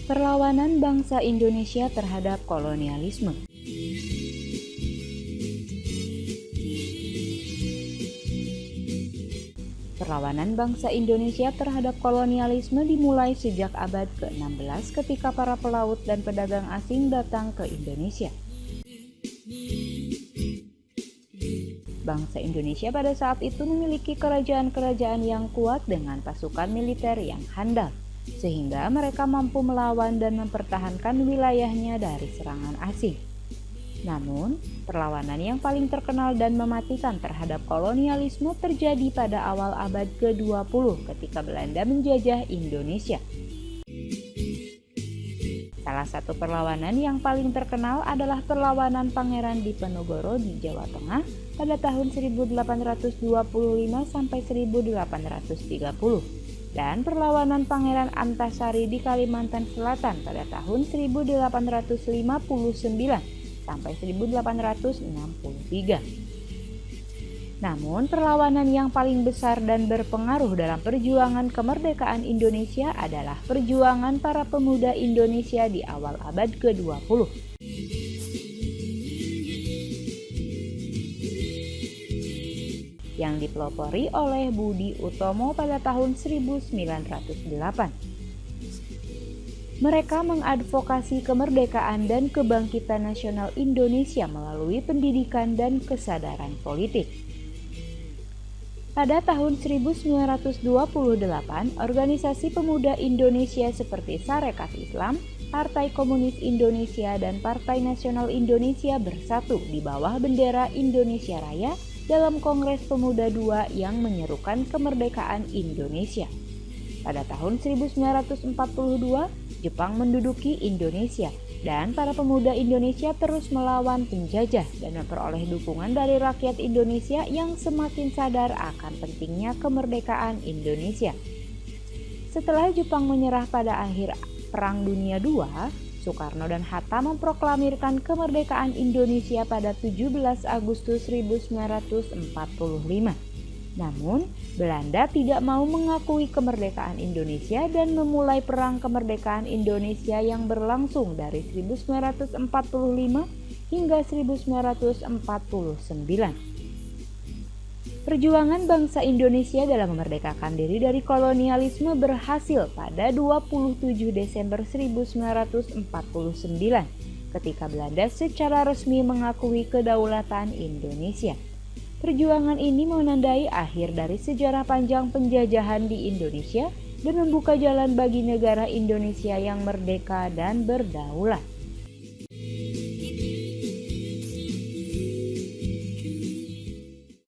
Perlawanan bangsa Indonesia terhadap kolonialisme. Perlawanan bangsa Indonesia terhadap kolonialisme dimulai sejak abad ke-16 ketika para pelaut dan pedagang asing datang ke Indonesia. Bangsa Indonesia pada saat itu memiliki kerajaan-kerajaan yang kuat dengan pasukan militer yang handal, sehingga mereka mampu melawan dan mempertahankan wilayahnya dari serangan asing. Namun, perlawanan yang paling terkenal dan mematikan terhadap kolonialisme terjadi pada awal abad ke-20 ketika Belanda menjajah Indonesia. Salah satu perlawanan yang paling terkenal adalah perlawanan Pangeran Diponegoro di Jawa Tengah pada tahun 1825 sampai 1830 dan perlawanan Pangeran Antasari di Kalimantan Selatan pada tahun 1859 sampai 1863. Namun, perlawanan yang paling besar dan berpengaruh dalam perjuangan kemerdekaan Indonesia adalah perjuangan para pemuda Indonesia di awal abad ke-20. Yang dipelopori oleh Budi Utomo pada tahun 1908. Mereka mengadvokasi kemerdekaan dan kebangkitan nasional Indonesia melalui pendidikan dan kesadaran politik. Pada tahun 1928, organisasi pemuda Indonesia seperti Sarekat Islam, Partai Komunis Indonesia, dan Partai Nasional Indonesia bersatu di bawah bendera Indonesia Raya dalam Kongres Pemuda II yang menyerukan kemerdekaan Indonesia. Pada tahun 1942, Jepang menduduki Indonesia dan para pemuda Indonesia terus melawan penjajah dan memperoleh dukungan dari rakyat Indonesia yang semakin sadar akan pentingnya kemerdekaan Indonesia. Setelah Jepang menyerah pada akhir Perang Dunia II, Soekarno dan Hatta memproklamirkan kemerdekaan Indonesia pada 17 Agustus 1945. Namun, Belanda tidak mau mengakui kemerdekaan Indonesia dan memulai Perang Kemerdekaan Indonesia yang berlangsung dari 1945 hingga 1949. Perjuangan bangsa Indonesia dalam memerdekakan diri dari kolonialisme berhasil pada 27 Desember 1949 ketika Belanda secara resmi mengakui kedaulatan Indonesia. Perjuangan ini menandai akhir dari sejarah panjang penjajahan di Indonesia dan membuka jalan bagi negara Indonesia yang merdeka dan berdaulat.